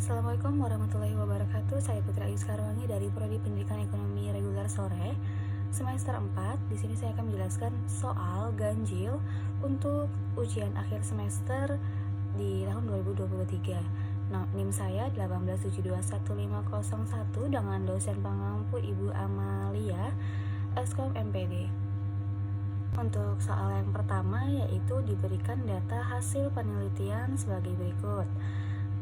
Assalamualaikum warahmatullahi wabarakatuh. Saya Putri Ayu Skarwangi dari Prodi Pendidikan Ekonomi Reguler Sore semester 4. Di sini saya akan menjelaskan soal ganjil untuk ujian akhir semester di tahun 2023. NIM saya 1872151 dengan dosen pengampu Ibu Amalia, Eskom MPD. Untuk soal yang pertama yaitu diberikan data hasil penelitian sebagai berikut.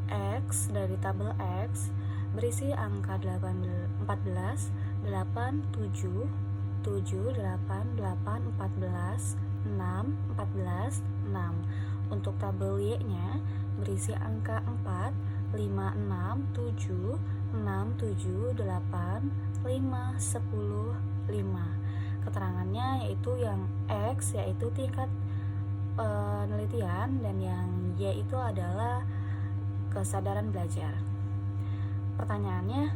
X dari tabel X berisi angka 14, 8, 7, 7, 8, 8, 14, 6, 14, 6. Untuk tabel Y-nya berisi angka 4, 5, 6, 7, 6, 7, 8, 5, 10, 5. Keterangannya yaitu yang X yaitu tingkat penelitian dan yang Y itu adalah kesadaran belajar. Pertanyaannya,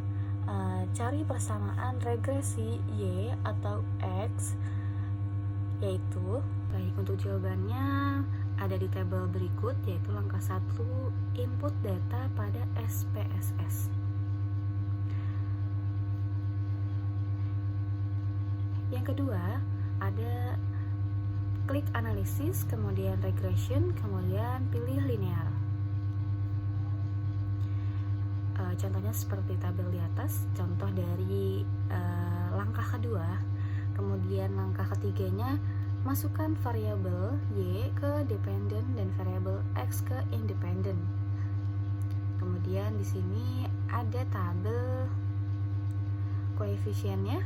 cari persamaan regresi Y atau X, yaitu baik untuk jawabannya ada di tabel berikut, yaitu langkah 1 input data pada SPSS. Yang kedua ada klik analisis, kemudian regression, kemudian pilih linear. Contohnya seperti tabel di atas, contoh dari langkah kedua. Kemudian langkah ketiganya, masukkan variabel Y ke dependent dan variabel X ke independent. Kemudian di sini ada tabel koefisiennya,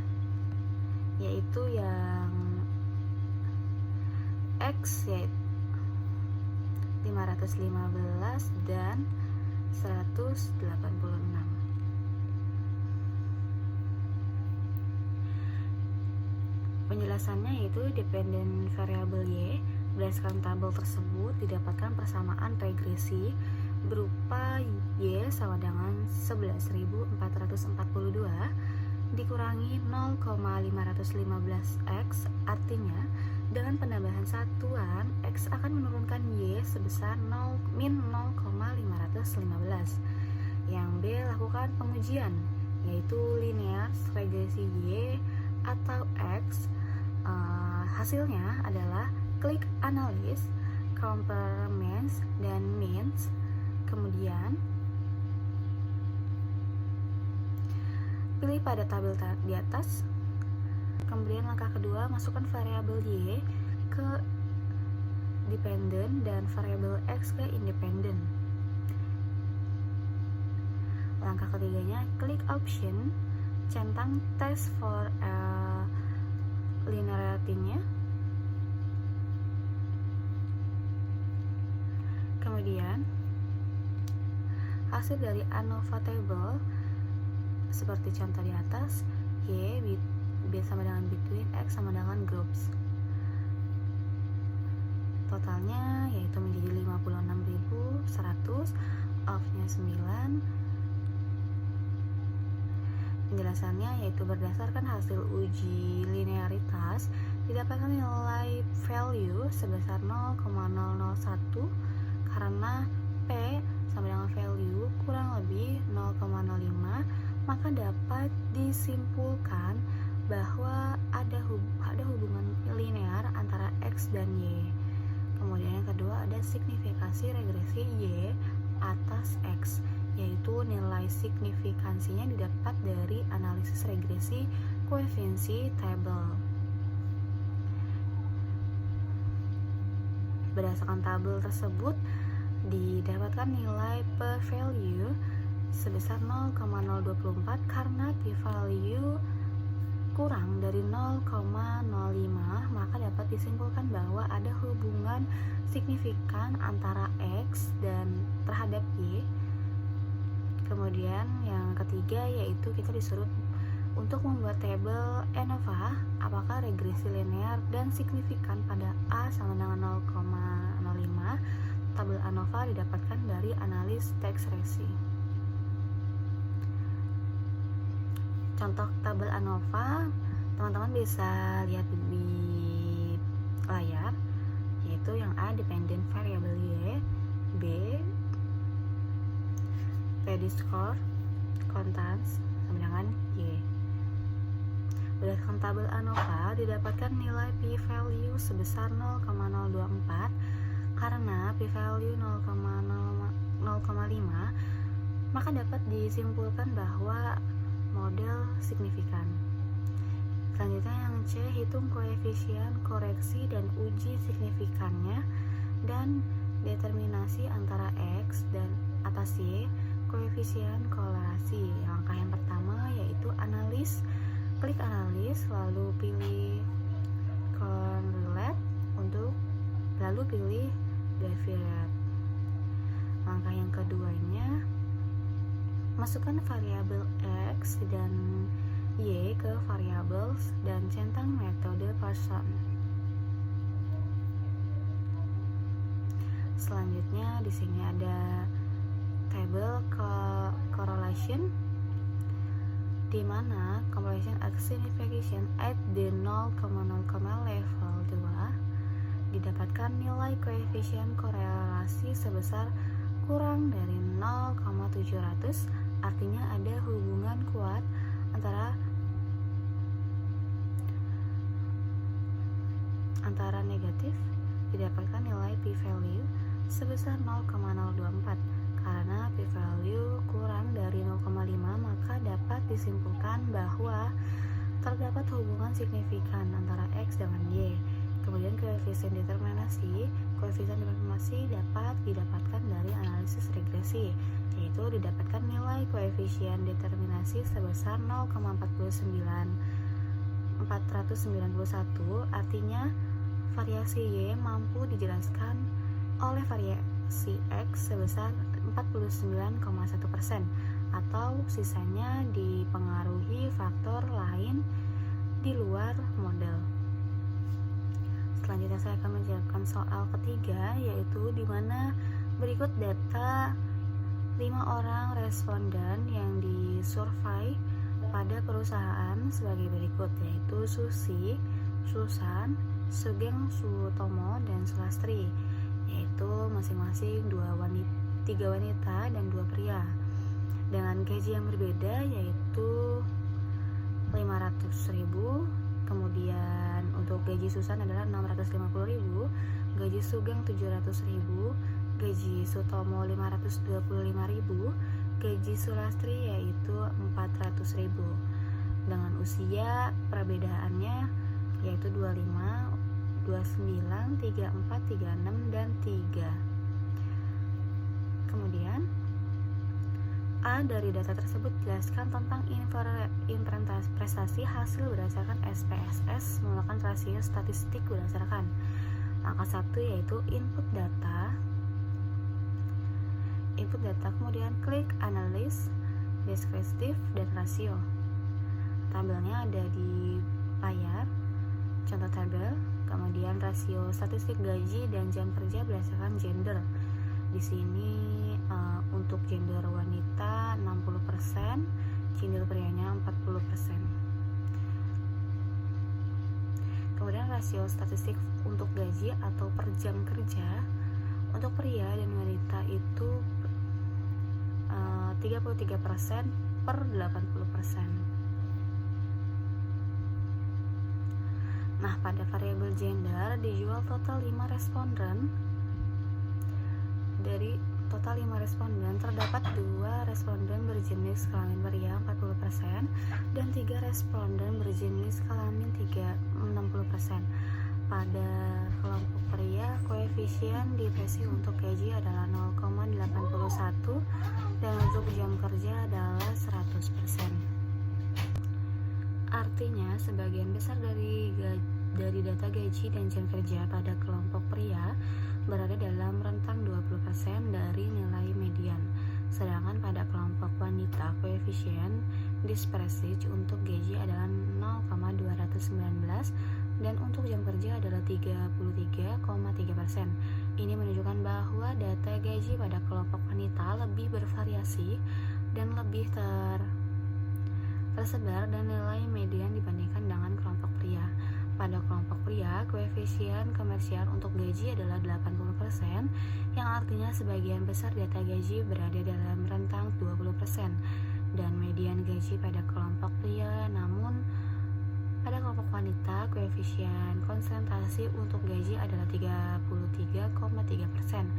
yaitu yang X yaitu 515 dan 186. Penjelasannya yaitu dependent variable Y. Berdasarkan tabel tersebut didapatkan persamaan regresi berupa Y sama dengan 11.442 dikurangi 0,515X, artinya dengan penambahan satuan X akan menurunkan Y sebesar min 0,515. Yang B, lakukan pengujian, yaitu linear regresi Y atau X. Hasilnya adalah klik analis, compare means dan means, kemudian pilih pada tabel di atas. Kemudian langkah kedua, masukkan variabel Y ke dependent dan variabel X ke independent. Langkah ketiganya, klik option, centang test for linearity-nya. Kemudian hasil dari ANOVA table seperti contoh di atas, Y B sama dengan between, X sama dengan groups. Totalnya yaitu menjadi 56.100, off-nya 9. Penjelasannya yaitu berdasarkan hasil uji linearitas didapatkan nilai value sebesar 0,001 karena P sama dengan value kurang lebih 0,05, maka dapat disimpulkan bahwa ada hubungan linear antara X dan Y. Kemudian yang kedua ada signifikasi regresi Y atas X, yaitu nilai signifikansinya didapat dari analisis regresi koefisiensi tabel. Berdasarkan tabel tersebut didapatkan nilai per value sebesar 0,024 karena p-value kurang dari 0,05, maka dapat disimpulkan bahwa ada hubungan signifikan antara X dan terhadap Y. Kemudian yang ketiga yaitu kita disuruh untuk membuat tabel ANOVA apakah regresi linear dan signifikan pada A sama dengan 0,05. Tabel ANOVA didapatkan dari analis tax ratio. Contoh tabel ANOVA teman-teman bisa lihat di layar, yaitu yang A dependent variable Y, B Ready score Contents sama dengan Y. Berdasarkan tabel ANOVA didapatkan nilai p-value sebesar 0,024 karena p-value 0,5 maka dapat disimpulkan bahwa model signifikan. Selanjutnya yang C, hitung koefisien koreksi dan uji signifikannya dan determinasi antara X dan atas Y koefisien korelasi. Langkah yang pertama yaitu klik analis, lalu pilih correlate lalu pilih deviate. Langkah yang keduanya, masukkan variabel X dan Y ke variabel dan centang metode Pearson. Selanjutnya di sini ada tabel correlation di mana correlation signification at the 0,0, level 2 didapatkan nilai koefisien korelasi sebesar kurang dari 0,700, artinya ada hubungan kuat antara negatif didapatkan nilai p-value sebesar 0,024. Karena p-value kurang dari 0,5 maka dapat disimpulkan bahwa terdapat hubungan signifikan antara X dengan Y. Kemudian koefisien determinasi dapat didapatkan dari analisis regresi, yaitu didapatkan nilai koefisien determinasi sebesar 0,491, artinya variasi Y mampu dijelaskan oleh variasi X sebesar 49,1% atau sisanya dipengaruhi faktor lain di luar model. Selanjutnya saya akan menjawabkan soal ketiga, yaitu di mana berikut data 5 orang responden yang disurvei pada perusahaan sebagai berikut, yaitu Susi, Susan, Sugeng Sutomo, dan Sulastri, yaitu masing-masing 3 wanita dan 2 pria dengan gaji yang berbeda, yaitu 500.000. Kemudian untuk gaji Susan adalah 650.000, gaji Sugeng 700.000, gaji Sutomo 525.000, gaji Sulastri yaitu 400.000. Dengan usia perbedaannya yaitu 25, 29, 34, 36, dan 3. Kemudian A, dari data tersebut jelaskan tentang prestasi hasil berdasarkan SPSS menggunakan rasio statistik berdasarkan. Langkah 1 yaitu input data, kemudian klik analis, deskriptif, dan rasio. Tabelnya ada di layar, contoh tabel, kemudian rasio statistik gaji dan jam kerja berdasarkan gender. Di sini untuk gender wanita 60%, gender prianya 40%. Kemudian rasio statistik untuk gaji atau per jam kerja untuk pria dan wanita itu 33% per 80%. Nah, pada variabel gender dijual total 5 responden. Dari total 5 responden terdapat 2 responden berjenis kelamin pria 40% dan 3 responden berjenis kelamin 60%. Pada kelompok pria, koefisien dipresi untuk gaji adalah 0,81 dan untuk jam kerja adalah 100%. Artinya, sebagian besar dari data gaji dan jam kerja pada kelompok pria berada dalam rentang 20% dari nilai median. Sedangkan pada kelompok wanita, koefisien dispersi untuk gaji adalah 0,219 dan untuk jam kerja adalah 33,3%. Ini menunjukkan bahwa data gaji pada kelompok wanita lebih bervariasi dan lebih tersebar dan nilai median dibandingkan dengan kelompok pria. Pada kelompok pria, koefisien komersial untuk gaji adalah 80%, yang artinya sebagian besar data gaji berada dalam rentang 20%, dan median gaji pada kelompok pria. Namun, pada kelompok wanita, koefisien konsentrasi untuk gaji adalah 33,3%,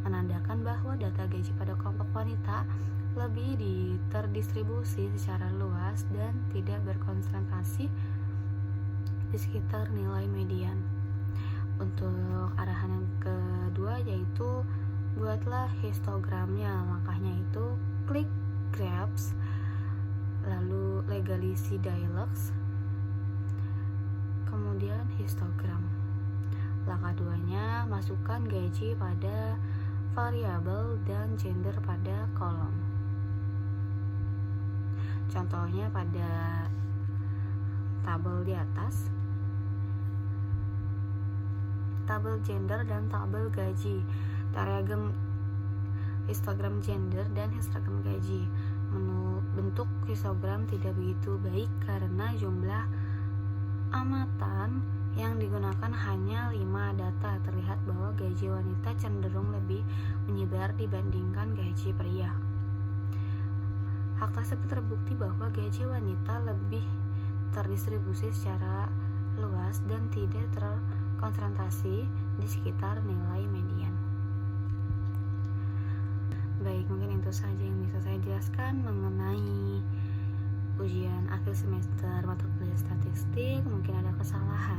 menandakan bahwa data gaji pada kelompok wanita lebih terdistribusi secara luas dan tidak berkonsentrasi di sekitar nilai median. Untuk arahan yang kedua yaitu buatlah histogramnya. Langkahnya itu klik graphs, lalu legalisi dialogs, kemudian histogram. Langkah duanya, masukkan gaji pada variabel dan gender pada kolom. Contohnya pada tabel di atas, tabel gender dan tabel gaji, diagram histogram gender dan histogram gaji. Bentuk histogram tidak begitu baik karena jumlah amatan yang digunakan hanya 5 data. Terlihat bahwa gaji wanita cenderung lebih menyebar dibandingkan gaji pria. Hal tersebut terbukti bahwa gaji wanita lebih terdistribusi secara luas dan tidak terkonsentrasi di sekitar nilai median. Baik, mungkin itu saja yang bisa saya jelaskan mengenai ujian akhir semester mata kuliah statistik. Mungkin ada kesalahan